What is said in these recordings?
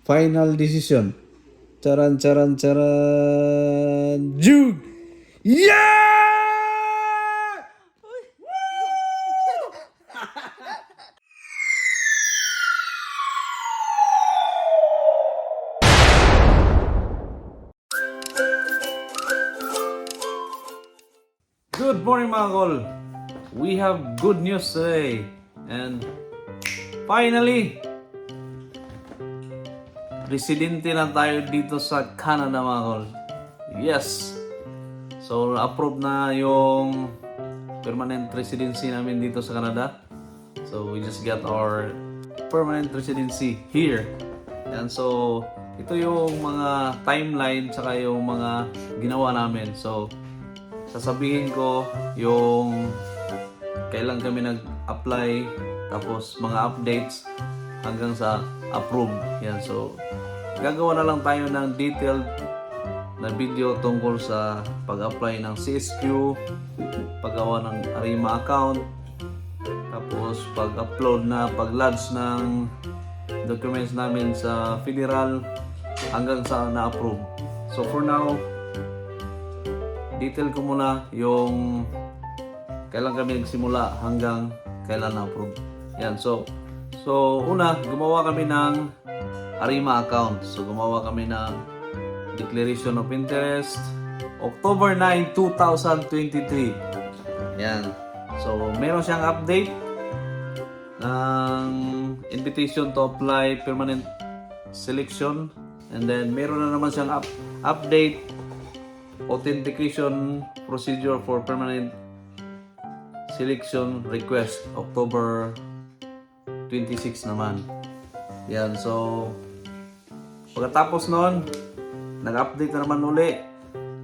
final decision. Charan, charan, charan. Jude! Yeah! Good morning mga kol! We have good news today. And finally, residente na tayo dito sa Canada mga kol. Yes! So, approve na yung permanent residency namin dito sa Canada. So, we just got our permanent residency here. And so, ito yung mga timeline saka yung mga ginawa namin. So, sasabihin ko yung kailan kami nag-apply, tapos mga updates hanggang sa approve. Yan, so gagawa na lang tayo ng detailed na video tungkol sa pag-apply ng CSQ, paggawa ng Arima account, tapos pag-upload na, pag-lodge ng documents namin sa federal hanggang sa na-approve. So for now, detail ko muna yung kailan kami nagsimula hanggang kailan na-approve. Yan, so una, gumawa kami ng Arima account. So gumawa kami ng Declaration of Interest October 9, 2023. Yan. So meron siyang update ng invitation to apply permanent selection, and then meron na naman siyang update authentication procedure for permanent selection request October 26 naman. Yan, so pagkatapos noon, nag-update na naman uli,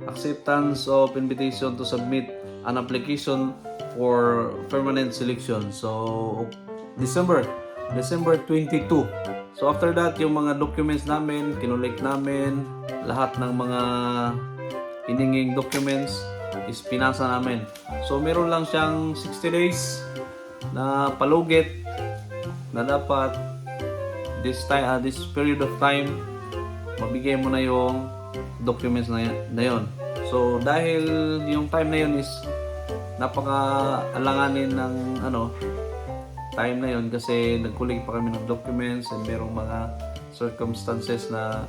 acceptance of invitation to submit an application for permanent selection. So December 22. So after that, yung mga documents namin, kinulik namin, lahat ng mga hininging documents is pinasa namin. So meron lang siyang 60 days na palugit na dapat this period of time mabigay mo na yung documents na yon. So dahil yung time na yon is napaka-alanganin ng time na yon, kasi nagkulig pa kami ng documents and merong mga circumstances na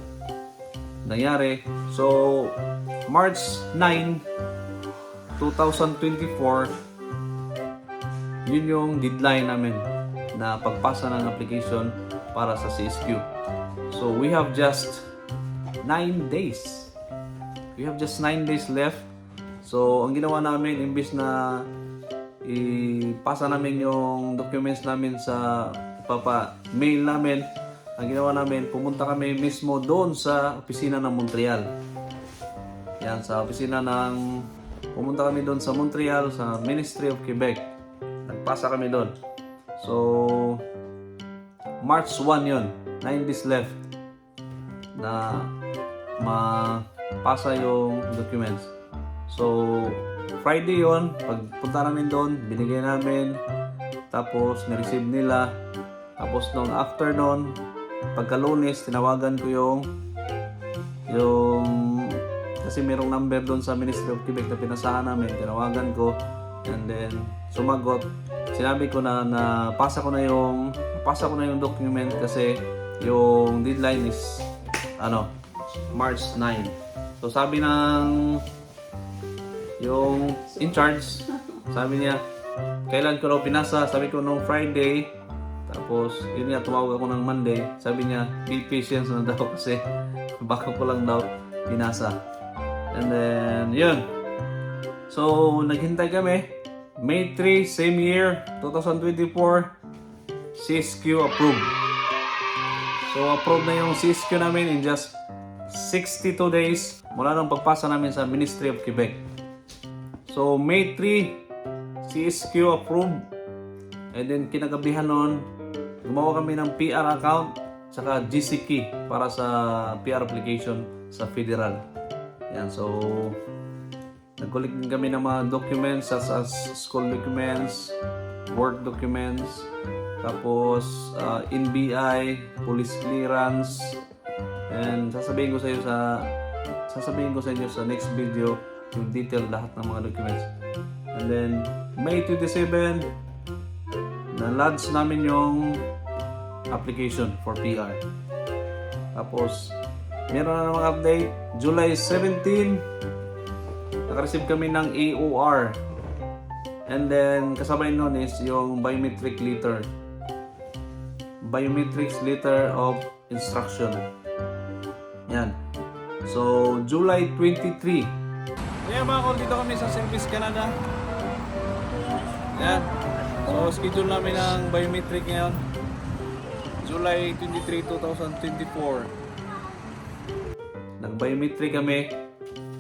nangyari. So March 9, 2024, yun yung deadline namin na pagpasa ng application para sa CSQ. So we have just 9 days. We have just 9 days left. So ang ginawa namin, imbis na ipasa namin yung documents namin sa mail namin, ang ginawa namin, pumunta kami mismo doon sa opisina ng Montreal. Yan, pumunta kami doon sa Montreal, sa Ministry of Quebec. Nagpasa kami doon. So, March 1 yun. 9 days left na mapasa yung documents. So, Friday yon, pagpunta namin doon, binigay namin, tapos na-receive nila. Tapos nung afternoon, pagka-Lunes, tinawagan ko yung kasi merong number doon sa Ministry of Quebec na pinasahan namin, tinawagan ko, and then sumagot. Sinabi ko na pasa ko na yung document kasi yung deadline is March 9. So sabi ng yung in charge, sabi niya kailan ko raw pinasa. Sabi ko nung Friday. Tapos yun nga, tumawag ako ng Monday. Sabi niya be patient na daw kasi baka ko lang daw pinasa. And then yun, so naghintay kami. May 3, same year, 2024, CSQ approved. So approved na yung CSQ namin in just 62 days mula nung pagpasa namin sa Ministry of Quebec. So May 3, CSQ approved. And then kinagabihan nun, gumawa kami ng PR account saka GC key para sa PR application sa federal. Yan, so nag-collect din kami ng mga documents such as school documents, work documents, tapos NBI, police clearance, And sasabihin ko sa inyo sa next video yung detail lahat ng mga documents. And then May 27 na-launch namin yung application for PR. Tapos meron na namang update. July 17 naka-receive kami ng AOR. And then kasabay nun is yung biometrics letter of instruction. Yan. So July 23. Ayan mga kol, dito kami sa Service Canada. Ayan. So schedule namin ang biometric ngayon. July 23, 2024. Nag-biometric kami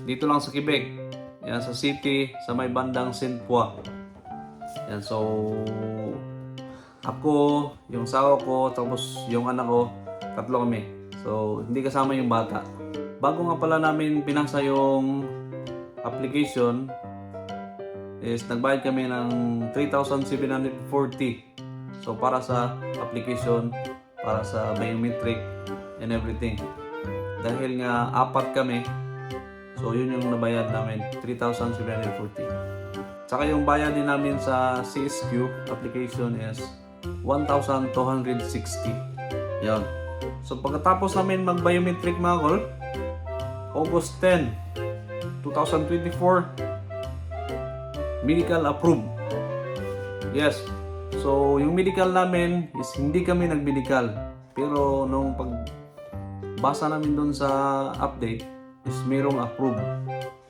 dito lang sa Quebec. Yan sa city, sa may bandang Saint-Foy. Yan, so ako, yung sawa ko, tapos yung anak ko, tatlo kami. So hindi kasama yung bata. Bago nga pala namin pinasa yung application, is nagbayad kami ng 3,740. So para sa application, para sa biometric and everything. Dahil nga apat kami, so yun yung nabayad namin, 3,740. Saka yung bayad din namin sa CSQ application is 1,260. Yan. So pagkatapos namin mag-biometric mga kol, August 10, 2024, medical approved. Yes. So yung medical namin is hindi kami nag-medical. Pero nung pagbasa namin doon sa update is mayroong approved.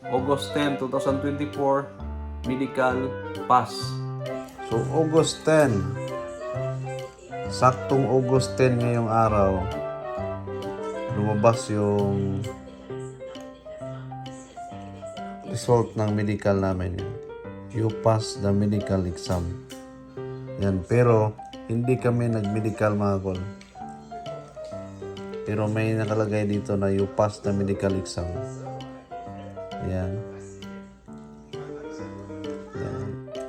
August 10, 2024, medical pass. So August 10, saktong August 10 ngayong araw, lumabas yung result ng medical namin. You pass the medical exam. Yan, pero hindi kami nag-medical mga kol. Pero may nakalagay dito na you pass the medical exam. Yan. Yan.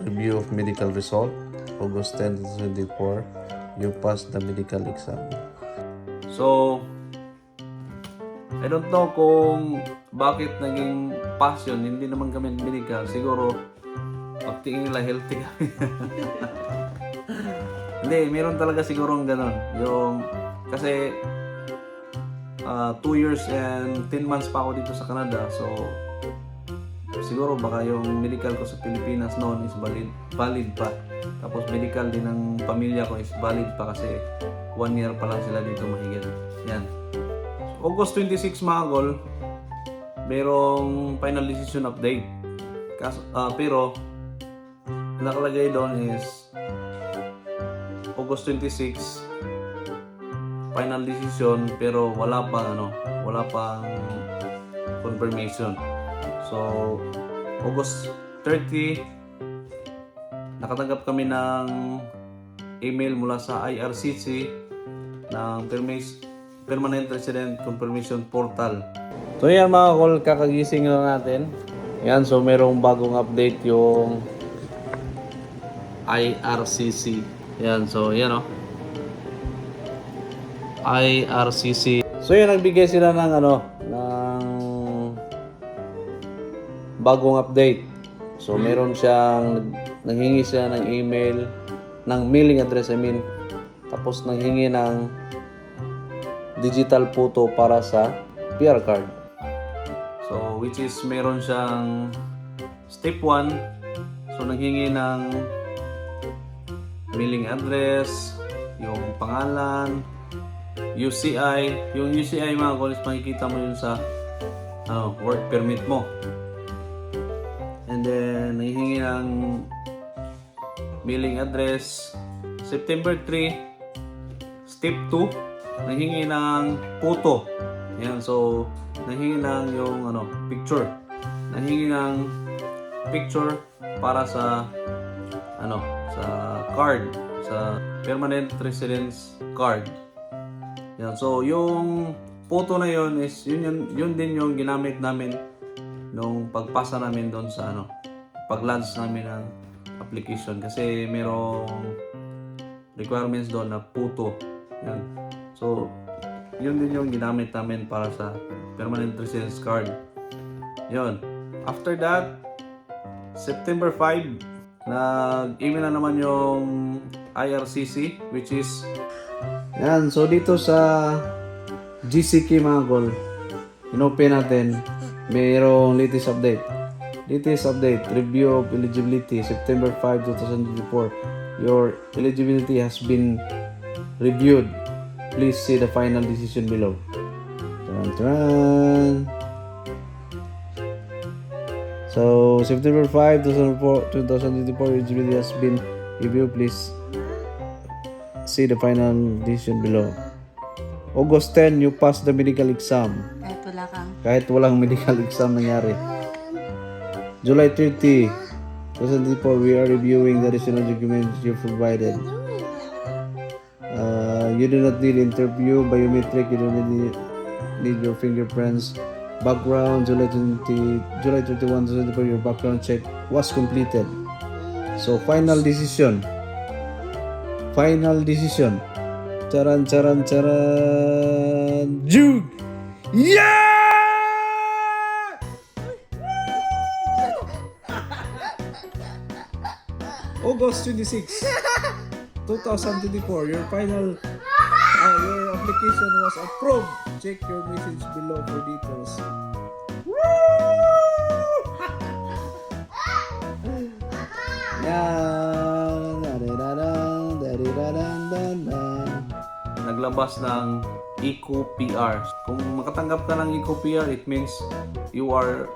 Review of medical result, August 10, 2024. You pass the medical exam. So I don't know kung bakit naging pass yun. Hindi naman kami medical. Siguro pagtingin nila healthy kami. Hindi, meron talaga siguro ganun. Yung, kasi 2 years and 10 months pa ako dito sa Canada. So siguro baka yung medical ko sa Pilipinas noon is valid pa. Tapos medical din ng pamilya ko is valid pa kasi 1 year pa lang sila dito mahigit. Yan. August 26 mga kol, merong final decision update. Pero nakalagay doon is August 26 final decision, pero wala pang confirmation. So August 30 nakatanggap kami ng email mula sa IRCC ng Permanent Resident Confirmation Portal. So yan mga kol, kakagising lang natin. Yan, so merong bagong update yung IRCC. Yan, so yan o. IRCC. So yan, nagbigay sila ng ng bagong update. So meron siyang nanghingi siya ng email, ng mailing address tapos nanghingi ng digital photo para sa PR card. So which is meron siyang step 1. So nanghingi ng mailing address, yung pangalan, UCI. Yung UCI mga kolis, makikita mo yun sa work permit mo. And then nanghingi ng mailing address. September 3, step 2, nanghingi ng photo. Yan, so nanghingi ng yung picture. Nanghingi ng picture para sa sa card, sa permanent residence card. Yan, so yung photo na yun is yun din yung ginamit namin nung pagpasa namin doon sa pag-launch namin ng application, kasi merong requirements doon na photo. Yan. So yun din yung ginamit namin para sa permanent residence card. Yun. After that, September 5, nag-email na naman yung IRCC, which is yan. So dito sa GCK mga gol, inopen natin, mayroong latest update. Latest update, review of eligibility, September 5, 2024. Your eligibility has been reviewed. Please see the final decision below. Taran. So, September 5, 2024, eligibility has been reviewed. Please see the final decision below. August 10, you passed the medical exam. Kahit walang medical exam nangyari. July 30, 2024, we are reviewing the additional documents you provided. You do not need interview, biometric, you don't need your fingerprints. Background, July 31, 2024, your background check was completed. So, final decision. Final decision. Charan, charan, charan. Jude! Yeah! August 26, 2024, your application was approved. Check your message below for details. Yan. Naglabas ng Eco PR. Kung makatanggap ka ng Eco PR, it means you are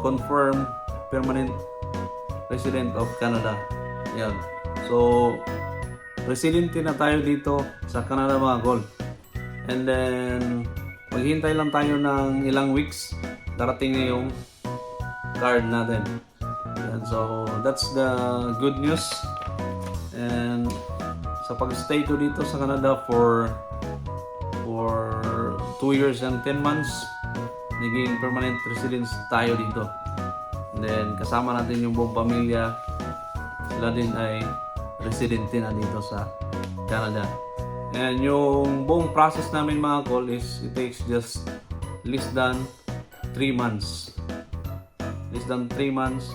confirmed permanent resident of Canada. Yan. So, residente na tayo dito sa Canada mga gol. And then, maghintay lang tayo ng ilang weeks. Darating na yung card natin. Yan. So, that's the good news. And sa pag-stay ko dito sa Canada for 2 years and 10 months, naging permanent residence tayo dito. And then, kasama natin yung buong pamilya. Sila din ay residente na dito sa Canada. And yung buong process namin mga call is it takes just less than 3 months. Less than 3 months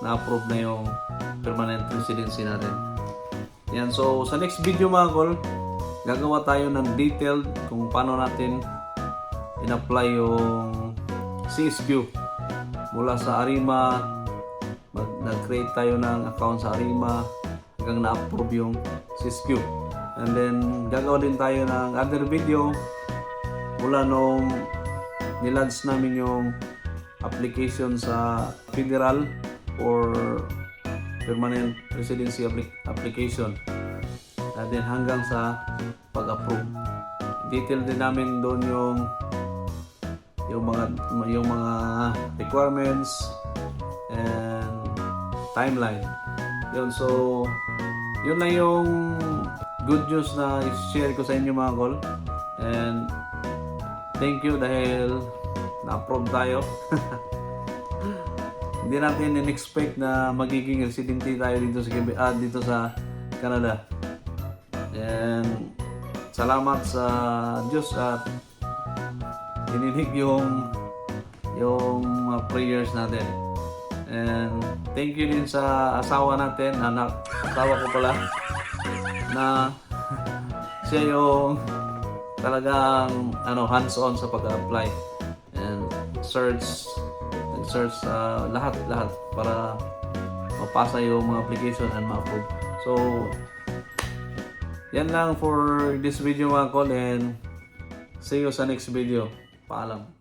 na-approve na yung permanent residency natin. Yan. So sa next video mga call, gagawa tayo ng detailed kung paano natin in-apply yung CSQ mula sa Arima. Nag-create tayo ng account sa Arima hanggang na-approve yung CSQ. And then, gagawa din tayo ng other video mula nung nilodge namin yung application sa federal or permanent residency application. And then, hanggang sa pag-approve. Detail din namin doon yung mga requirements and timeline. Yun, so yun lang yung good news na i-share ko sa inyo mga call. And thank you dahil na-approve tayo. Hindi natin in-expect na magiging residente tayo dito sa Canada. And salamat sa Diyos at dininig yung prayers natin. And thank you din sa asawa natin, asawa ko pala, na siya yung talagang hands-on sa pag-apply and nag-search lahat para mapasa yung mga application and ma-approve. So, yan lang for this video mga call, and see you sa next video. Paalam.